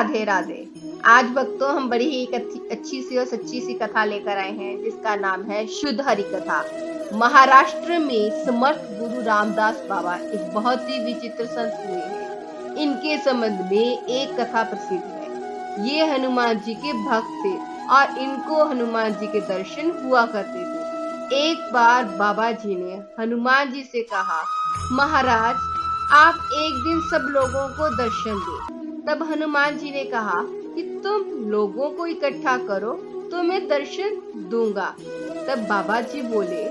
राधे राधे। आज भक्तों हम बड़ी ही एक अच्छी सी और सच्ची सी कथा लेकर आए हैं जिसका नाम है शुद्ध हरि कथा। महाराष्ट्र में समर्थ गुरु रामदास बाबा एक बहुत ही विचित्र संत हुए हैं। इनके संबंध में एक कथा प्रसिद्ध है। ये हनुमान जी के भक्त थे और इनको हनुमान जी के दर्शन हुआ करते थे। एक बार बाबा जी ने हनुमान जी से कहा, महाराज आप एक दिन सब लोगों को दर्शन दे। तब हनुमान जी ने कहा कि तुम लोगों को इकट्ठा करो तो मैं दर्शन दूंगा। तब बाबा जी बोले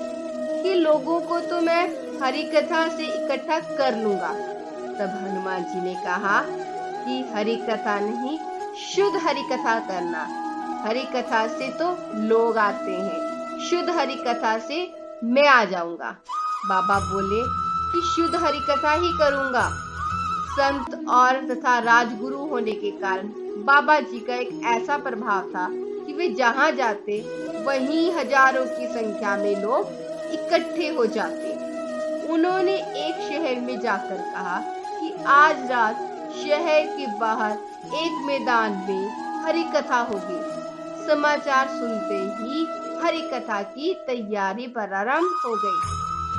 कि लोगों को तो मैं हरि कथा से इकट्ठा कर लूंगा। तब हनुमान जी ने कहा कि हरि कथा नहीं, शुद्ध हरि कथा करना। हरि कथा से तो लोग आते हैं, शुद्ध हरि कथा से मैं आ जाऊंगा। बाबा बोले कि शुद्ध हरि कथा ही करूंगा। संत और तथा राजगुरु होने के कारण बाबा जी का एक ऐसा प्रभाव था कि वे जहां जाते वहीं हजारों की संख्या में लोग इकट्ठे हो जाते। उन्होंने एक शहर में जाकर कहा कि आज रात शहर के बाहर एक मैदान में हरि कथा होगी। समाचार सुनते ही हरि कथा की तैयारी प्रारंभ हो गई।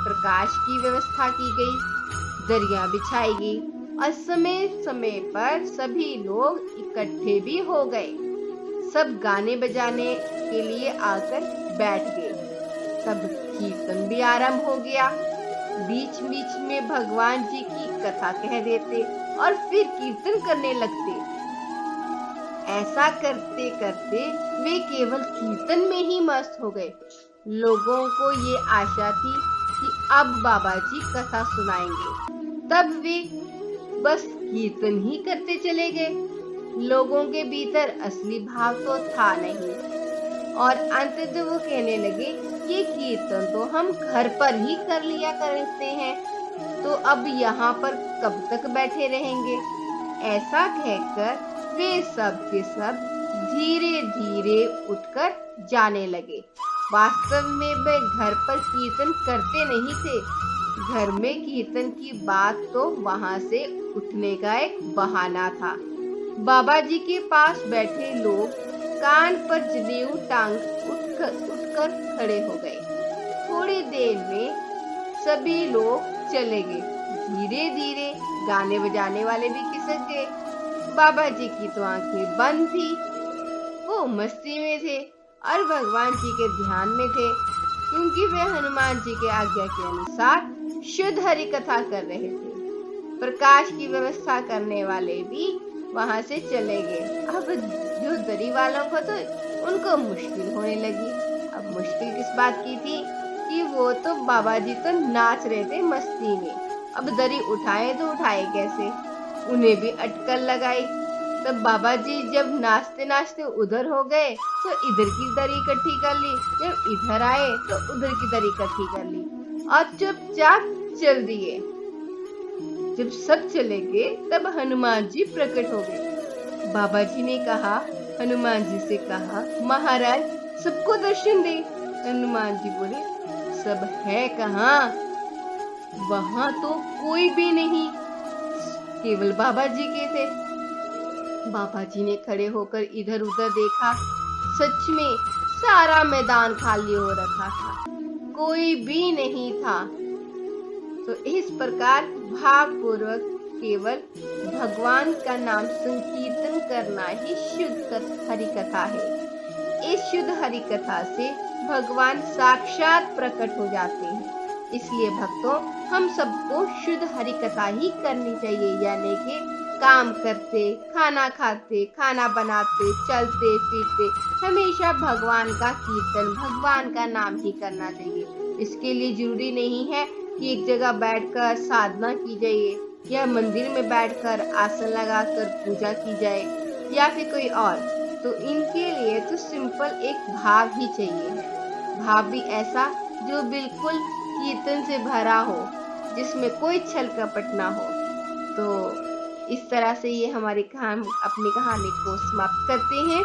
प्रकाश की व्यवस्था की गई, दरिया बिछाई गई और समय समय पर सभी लोग इकट्ठे भी हो गए। सब गाने बजाने के लिए आकर बैठ गए। तब कीर्तन भी आरंभ हो गया। बीच बीच में भगवान जी की कथा कह देते और फिर कीर्तन करने लगते। ऐसा करते करते वे केवल कीर्तन में ही मस्त हो गए। लोगों को ये आशा थी कि अब बाबा जी कथा सुनाएंगे। तब वे बस कीर्तन ही करते चले गए। लोगों के भीतर असली भाव तो था नहीं और अंततः वो कहने लगे, ये कीर्तन तो हम घर पर ही कर लिया करते हैं, तो अब यहाँ पर कब तक बैठे रहेंगे। ऐसा कहकर वे सब के सब धीरे धीरे उठकर जाने लगे। वास्तव में वे घर पर कीर्तन करते नहीं थे। घर में कीर्तन की बात तो वहां से उठने का एक बहाना था। बाबा जी के पास बैठे लोग कान पर जनेऊ टांग उठकर खड़े हो गए। थोड़ी देर में सभी लोग चले गए। धीरे धीरे गाने बजाने वाले भी खिसक गए। बाबा जी की तो आंखें बंद थी। वो मस्ती में थे और भगवान जी के ध्यान में थे, क्योंकि वे हनुमान जी के आज्ञा के अनुसार शुद्ध हरि कथा कर रहे थे। प्रकाश की व्यवस्था करने वाले भी वहां से चले गए। अब जो दरी वालों को तो उनको मुश्किल होने लगी। अब मुश्किल किस बात की थी कि वो तो बाबा जी तो नाच रहे थे मस्ती में। अब दरी उठाए तो उठाए कैसे, उन्हें भी अटकल लगाई। तब बाबा जी जब नाचते नाचते उधर हो गए तो इधर की दरी इकट्ठी कर ली, जब इधर आए तो उधर की दरी इकट्ठी कर ली और चुपचाप चल दिए। जब सब चले गए तब हनुमान जी प्रकट हो गए। बाबा जी ने कहा, हनुमान जी से कहा, महाराज सबको दर्शन दे। हनुमान जी बोले, सब है कहाँ? वहां तो कोई भी नहीं, केवल बाबा जी के थे। बाबा जी ने खड़े होकर इधर उधर देखा। सच में सारा मैदान खाली हो रखा था, कोई भी नहीं था। तो इस प्रकार भावपूर्वक केवल भगवान का नाम संकीर्तन करना ही शुद्ध हरि कथा है। इस शुद्ध हरि कथा से भगवान साक्षात प्रकट हो जाते हैं। इसलिए भक्तों, हम सबको शुद्ध हरि कथा ही करनी चाहिए, यानी कि काम करते, खाना खाते, खाना बनाते, चलते फिरते हमेशा भगवान का कीर्तन, भगवान का नाम ही करना चाहिए। इसके लिए जरूरी नहीं है कि एक जगह बैठकर साधना की जाए या मंदिर में बैठकर आसन लगाकर पूजा की जाए या फिर कोई और। तो इनके लिए तो सिंपल एक भाव ही चाहिए है। भाव भी ऐसा जो बिल्कुल कीर्तन से भरा हो, जिसमें कोई छल कपट ना हो। तो इस तरह से ये हमारी अपनी कहानी को समाप्त करते हैं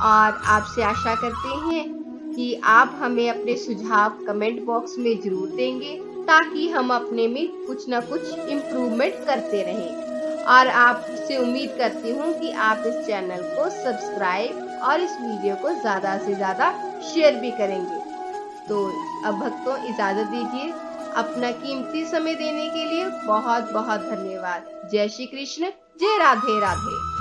और आपसे आशा करते हैं कि आप हमें अपने सुझाव कमेंट बॉक्स में जरूर देंगे, ताकि हम अपने में कुछ ना कुछ इम्प्रूवमेंट करते रहें। और आपसे उम्मीद करती हूँ कि आप इस चैनल को सब्सक्राइब और इस वीडियो को ज़्यादा से ज़्यादा शेयर भी करेंगे। तो अब भक्तों इजाज़त दीजिए। अपना कीमती समय देने के लिए बहुत बहुत धन्यवाद। जय श्री कृष्ण, जय राधे राधे।